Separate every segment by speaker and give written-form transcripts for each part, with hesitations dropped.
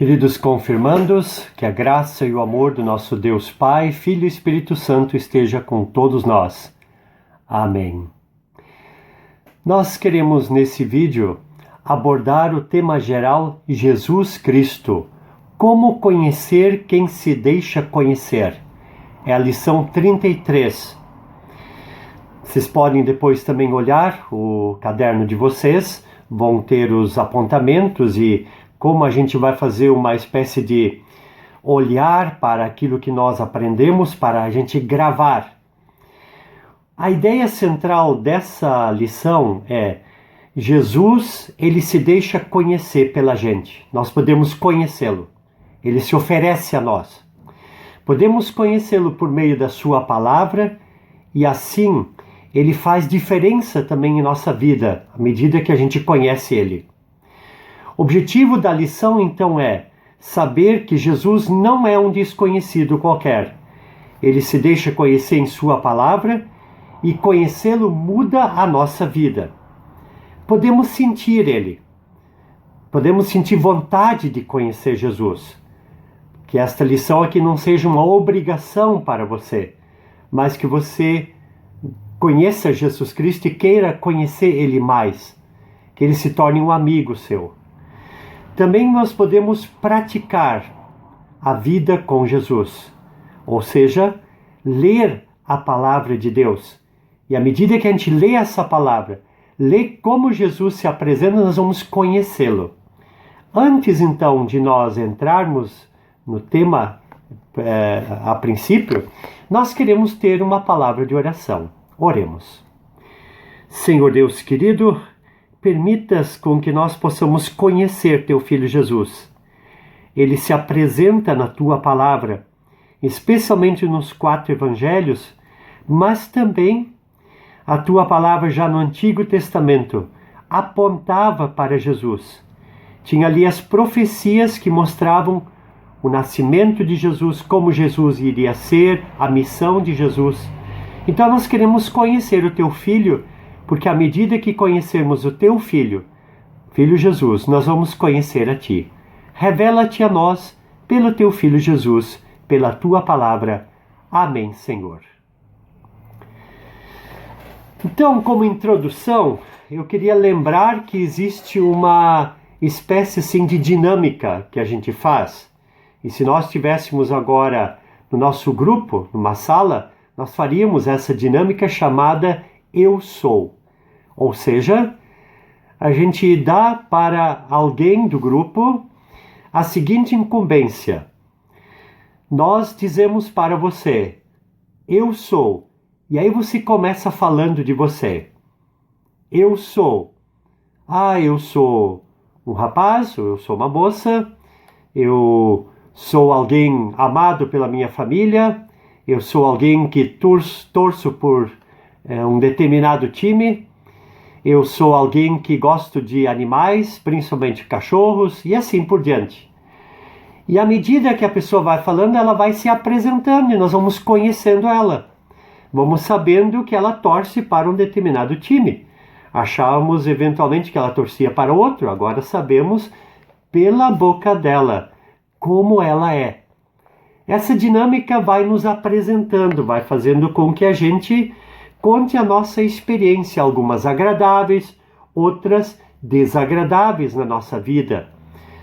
Speaker 1: Queridos confirmandos, que a graça e o amor do nosso Deus Pai, Filho e Espírito Santo esteja com todos nós. Amém. Nós queremos nesse vídeo abordar o tema geral Jesus Cristo. Como conhecer quem se deixa conhecer? É a lição 33. Vocês podem depois também olhar o caderno de vocês, vão ter os apontamentos e como a gente vai fazer uma espécie de olhar para aquilo que nós aprendemos, para a gente gravar. A ideia central dessa lição é Jesus, ele se deixa conhecer pela gente. Nós podemos conhecê-lo. Ele se oferece a nós. Podemos conhecê-lo por meio da sua palavra e assim ele faz diferença também em nossa vida, à medida que a gente conhece ele. O objetivo da lição, então, é saber que Jesus não é um desconhecido qualquer. Ele se deixa conhecer em sua palavra e conhecê-lo muda a nossa vida. Podemos sentir ele. Podemos sentir vontade de conhecer Jesus. Que esta lição aqui não seja uma obrigação para você, mas que você conheça Jesus Cristo e queira conhecer ele mais. Que ele se torne um amigo seu. Também nós podemos praticar a vida com Jesus, ou seja, ler a palavra de Deus. E à medida que a gente lê essa palavra, lê como Jesus se apresenta, nós vamos conhecê-lo. Antes então de nós entrarmos no tema a princípio, nós queremos ter uma palavra de oração. Oremos. Senhor Deus querido, permitas com que nós possamos conhecer Teu Filho Jesus. Ele se apresenta na Tua palavra, especialmente nos 4 evangelhos, mas também a Tua palavra já no Antigo Testamento apontava para Jesus. Tinha ali as profecias que mostravam o nascimento de Jesus, como Jesus iria ser, a missão de Jesus. Então nós queremos conhecer o Teu Filho, porque à medida que conhecermos o Teu Filho, Filho Jesus, nós vamos conhecer a Ti. Revela-te a nós pelo Teu Filho Jesus, pela Tua palavra. Amém, Senhor. Então, como introdução, eu queria lembrar que existe uma espécie assim, de dinâmica que a gente faz. E se nós estivéssemos agora no nosso grupo, numa sala, nós faríamos essa dinâmica chamada Eu Sou. Ou seja, a gente dá para alguém do grupo a seguinte incumbência. Nós dizemos para você, eu sou. E aí você começa falando de você. Eu sou. Eu sou um rapaz, ou eu sou uma moça. Eu sou alguém amado pela minha família. Eu sou alguém que torço por um determinado time. Eu sou alguém que gosto de animais, principalmente cachorros, e assim por diante. E à medida que a pessoa vai falando, ela vai se apresentando e nós vamos conhecendo ela. Vamos sabendo que ela torce para um determinado time. Achávamos eventualmente que ela torcia para outro, agora sabemos pela boca dela como ela é. Essa dinâmica vai nos apresentando, vai fazendo com que a gente conte a nossa experiência, algumas agradáveis, outras desagradáveis na nossa vida.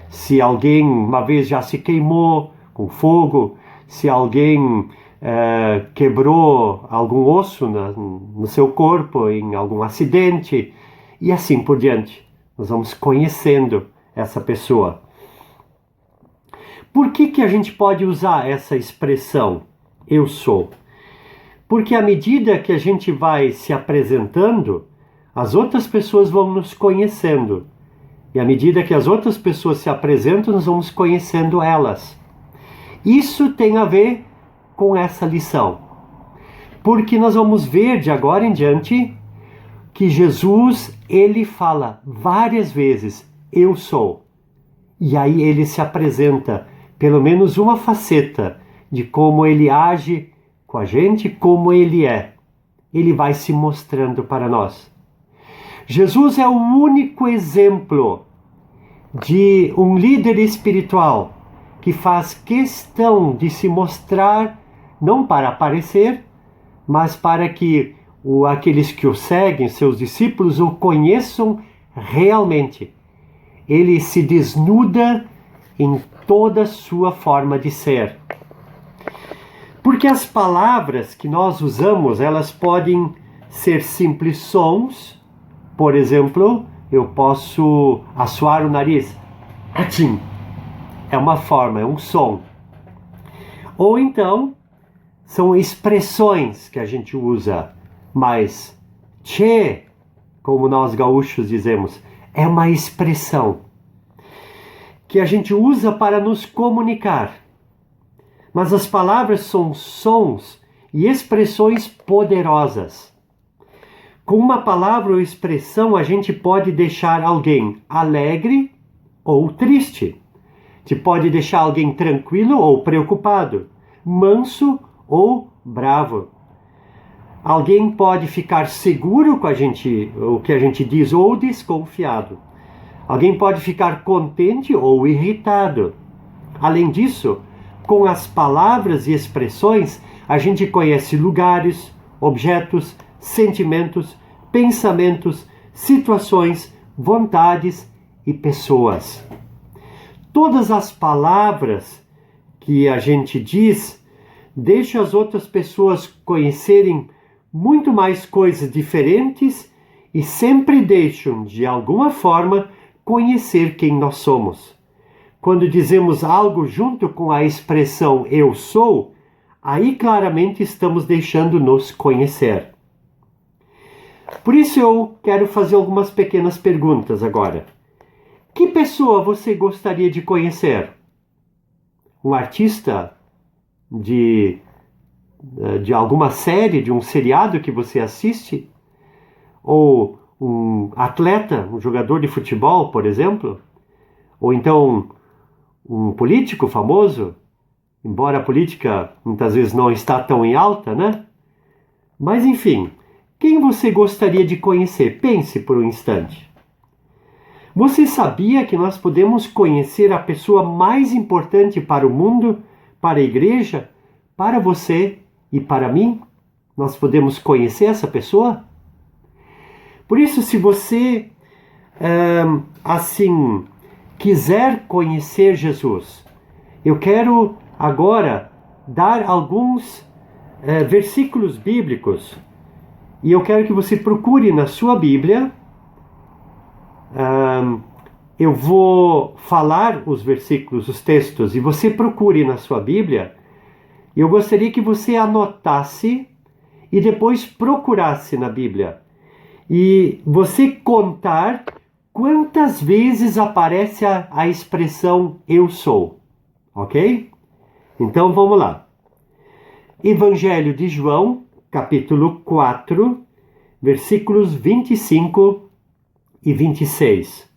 Speaker 1: Se alguém uma vez já se queimou com fogo, se alguém quebrou algum osso no seu corpo em algum acidente, e assim por diante. Nós vamos conhecendo essa pessoa. Por que a gente pode usar essa expressão, eu sou? Porque à medida que a gente vai se apresentando, as outras pessoas vão nos conhecendo. E à medida que as outras pessoas se apresentam, nós vamos conhecendo elas. Isso tem a ver com essa lição. Porque nós vamos ver de agora em diante que Jesus, ele fala várias vezes, eu sou. E aí ele se apresenta, pelo menos uma faceta de como ele age com a gente, como ele é. Ele vai se mostrando para nós. Jesus é o único exemplo de um líder espiritual que faz questão de se mostrar, não para aparecer, mas para que aqueles que o seguem, seus discípulos, o conheçam realmente. Ele se desnuda em toda a sua forma de ser. Porque as palavras que nós usamos, elas podem ser simples sons. Por exemplo, eu posso assoar o nariz. Atim. É uma forma, é um som. Ou então, são expressões que a gente usa. Mas, tchê, como nós gaúchos dizemos, é uma expressão que a gente usa para nos comunicar. Mas as palavras são sons e expressões poderosas. Com uma palavra ou expressão, a gente pode deixar alguém alegre ou triste. A gente pode deixar alguém tranquilo ou preocupado, manso ou bravo. Alguém pode ficar seguro com o que a gente diz ou desconfiado. Alguém pode ficar contente ou irritado. Além disso, com as palavras e expressões, a gente conhece lugares, objetos, sentimentos, pensamentos, situações, vontades e pessoas. Todas as palavras que a gente diz deixam as outras pessoas conhecerem muito mais coisas diferentes e sempre deixam, de alguma forma, conhecer quem nós somos. Quando dizemos algo junto com a expressão eu sou, aí claramente estamos deixando nos conhecer. Por isso eu quero fazer algumas pequenas perguntas agora. Que pessoa você gostaria de conhecer? Um artista de alguma série, de um seriado que você assiste? Ou um atleta, um jogador de futebol, por exemplo? Ou então um político famoso? Embora a política muitas vezes não está tão em alta, né? Mas enfim, quem você gostaria de conhecer? Pense por um instante. Você sabia que nós podemos conhecer a pessoa mais importante para o mundo, para a igreja, para você e para mim? Nós podemos conhecer essa pessoa? Por isso, se você, quiser conhecer Jesus, eu quero agora dar alguns versículos bíblicos e eu quero que você procure na sua Bíblia. Eu vou falar os versículos, os textos, e você procure na sua Bíblia. Eu gostaria que você anotasse e depois procurasse na Bíblia. E você contar quantas vezes aparece a expressão eu sou. Ok? Então vamos lá. Evangelho de João, capítulo 4, versículos 25 e 26.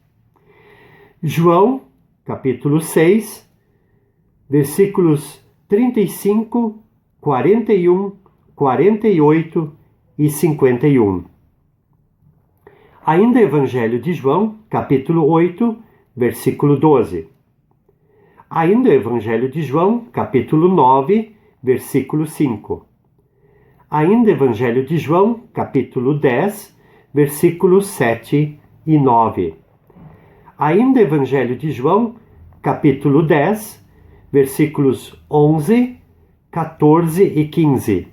Speaker 1: João, capítulo 6, versículos 35, 41, 48 e 51. Ainda Evangelho de João, capítulo 8, versículo 12. Ainda Evangelho de João, capítulo 9, versículo 5. Ainda Evangelho de João, capítulo 10, versículos 7 e 9. Ainda Evangelho de João, capítulo 10, versículos 11, 14 e 15.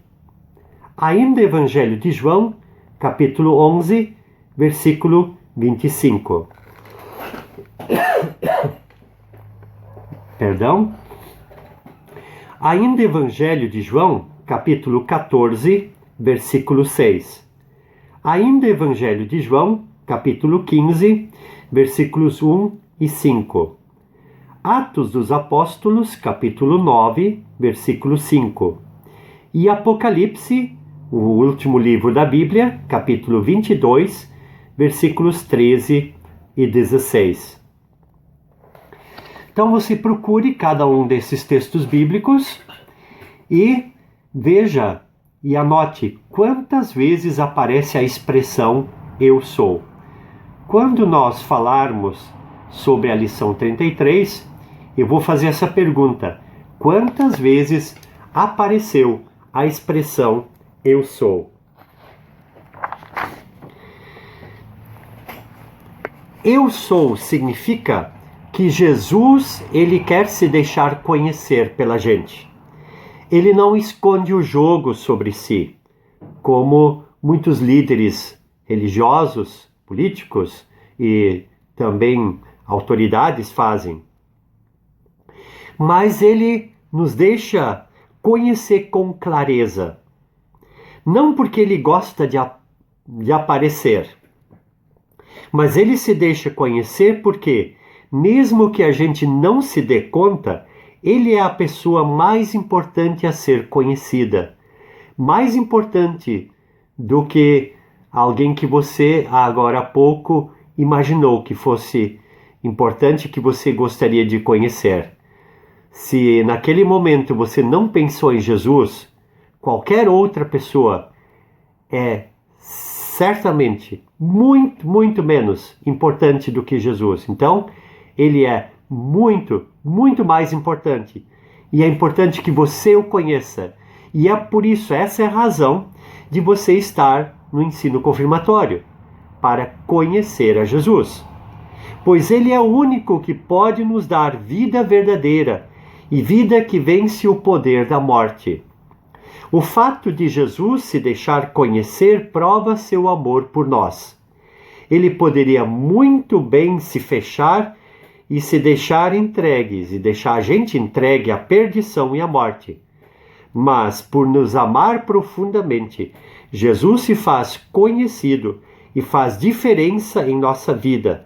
Speaker 1: Ainda Evangelho de João, capítulo 11, versículo 25. Perdão. Ainda Evangelho de João, capítulo 14, versículo 6. Ainda Evangelho de João, capítulo 15, versículos 1 e 5. Atos dos Apóstolos, capítulo 9, versículo 5. E Apocalipse, o último livro da Bíblia, capítulo 22, versículos 13 e 16. Então você procure cada um desses textos bíblicos e veja e anote quantas vezes aparece a expressão eu sou. Quando nós falarmos sobre a lição 33, eu vou fazer essa pergunta: quantas vezes apareceu a expressão eu sou? Eu sou significa que Jesus, ele quer se deixar conhecer pela gente. Ele não esconde o jogo sobre si, como muitos líderes religiosos, políticos e também autoridades fazem. Mas ele nos deixa conhecer com clareza. Não porque ele gosta de aparecer, mas ele se deixa conhecer porque, mesmo que a gente não se dê conta, ele é a pessoa mais importante a ser conhecida. Mais importante do que alguém que você, agora há pouco, imaginou que fosse importante, que você gostaria de conhecer. Se naquele momento você não pensou em Jesus, qualquer outra pessoa é certamente muito, muito menos importante do que Jesus. Então, ele é muito, muito mais importante. E é importante que você o conheça. E é por isso, essa é a razão de você estar no ensino confirmatório, para conhecer a Jesus. Pois ele é o único que pode nos dar vida verdadeira e vida que vence o poder da morte. O fato de Jesus se deixar conhecer prova seu amor por nós. Ele poderia muito bem se fechar e se deixar entregues, e deixar a gente entregue à perdição e à morte. Mas, por nos amar profundamente, Jesus se faz conhecido e faz diferença em nossa vida.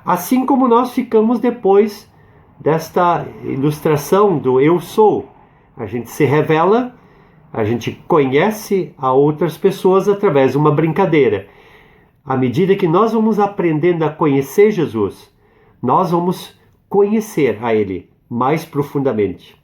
Speaker 1: Assim como nós ficamos depois desta ilustração do eu sou. A gente se revela, a gente conhece a outras pessoas através de uma brincadeira. À medida que nós vamos aprendendo a conhecer Jesus, nós vamos conhecer a Ele mais profundamente.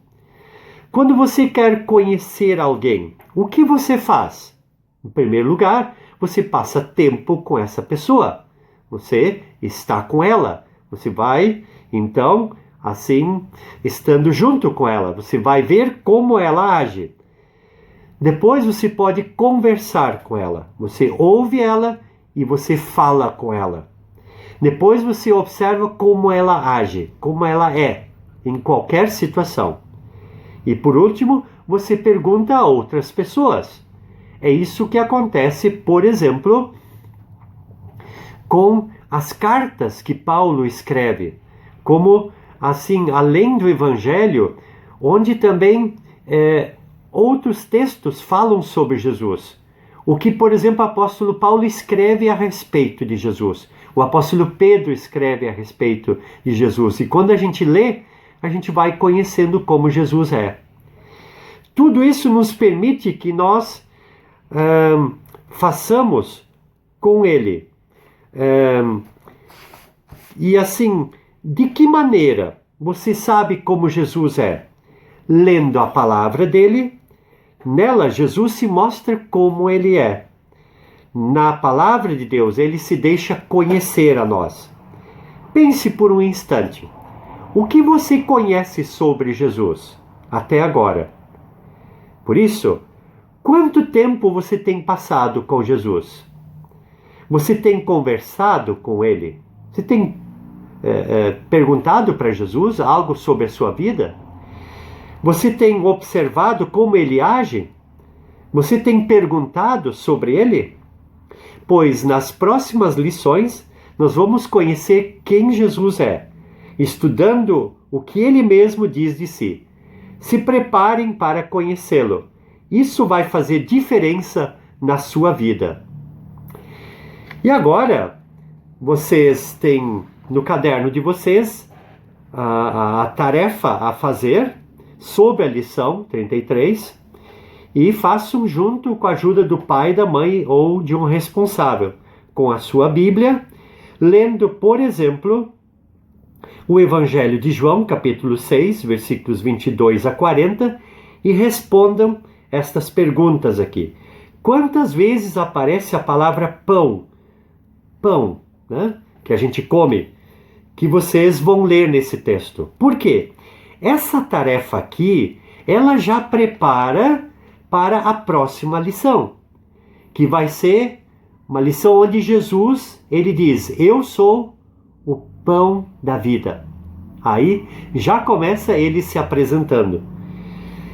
Speaker 1: Quando você quer conhecer alguém, o que você faz? Em primeiro lugar, você passa tempo com essa pessoa. Você está com ela. Você vai, então, assim, estando junto com ela, você vai ver como ela age. Depois você pode conversar com ela. Você ouve ela e você fala com ela. Depois você observa como ela age, como ela é, em qualquer situação. E por último, você pergunta a outras pessoas. É isso que acontece, por exemplo, com as cartas que Paulo escreve. Como, assim, além do Evangelho, onde também outros textos falam sobre Jesus. O que, por exemplo, o apóstolo Paulo escreve a respeito de Jesus. O apóstolo Pedro escreve a respeito de Jesus. E quando a gente lê, a gente vai conhecendo como Jesus é. Tudo isso nos permite que nós façamos com Ele. E assim, de que maneira você sabe como Jesus é? Lendo a palavra dele. Nela, Jesus se mostra como ele é. Na palavra de Deus, ele se deixa conhecer a nós. Pense por um instante. O que você conhece sobre Jesus até agora? Por isso, quanto tempo você tem passado com Jesus? Você tem conversado com ele? Você tem perguntado para Jesus algo sobre a sua vida? Você tem observado como ele age? Você tem perguntado sobre ele? Pois nas próximas lições nós vamos conhecer quem Jesus é, estudando o que ele mesmo diz de si. Se preparem para conhecê-lo. Isso vai fazer diferença na sua vida. E agora, vocês têm no caderno de vocês a tarefa a fazer sobre a lição 33 e façam junto com a ajuda do pai, da mãe ou de um responsável, com a sua Bíblia, lendo, por exemplo, o Evangelho de João, capítulo 6, versículos 22 a 40, e respondam estas perguntas aqui. Quantas vezes aparece a palavra pão? Pão, né? Que a gente come. que vocês vão ler nesse texto. Por quê? Essa tarefa aqui, ela já prepara para a próxima lição, que vai ser uma lição onde Jesus, ele diz: eu sou o pão da vida. Aí já começa ele se apresentando.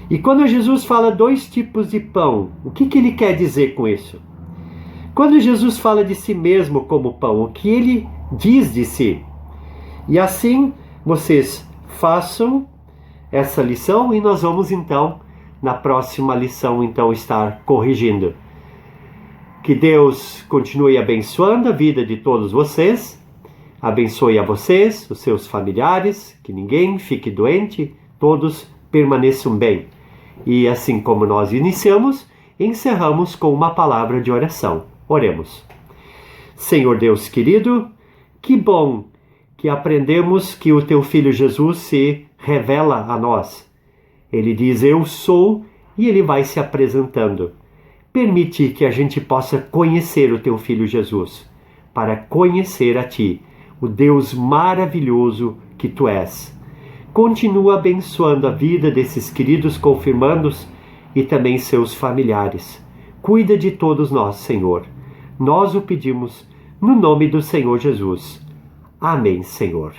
Speaker 1: E quando Jesus fala 2 tipos de pão, o que ele quer dizer com isso? Quando Jesus fala de si mesmo como pão, o que ele diz de si? E assim vocês façam essa lição e nós vamos então, na próxima lição, então estar corrigindo. Que Deus continue abençoando a vida de todos vocês, abençoe a vocês, os seus familiares, que ninguém fique doente, todos permaneçam bem. E assim como nós iniciamos, encerramos com uma palavra de oração. Oremos. Senhor Deus querido, que bom que aprendemos que o teu Filho Jesus se revela a nós. Ele diz: eu sou, e ele vai se apresentando. Permite que a gente possa conhecer o teu Filho Jesus, para conhecer a ti, o Deus maravilhoso que tu és. Continua abençoando a vida desses queridos confirmandos e também seus familiares. Cuida de todos nós, Senhor. Nós o pedimos no nome do Senhor Jesus. Amém, Senhor.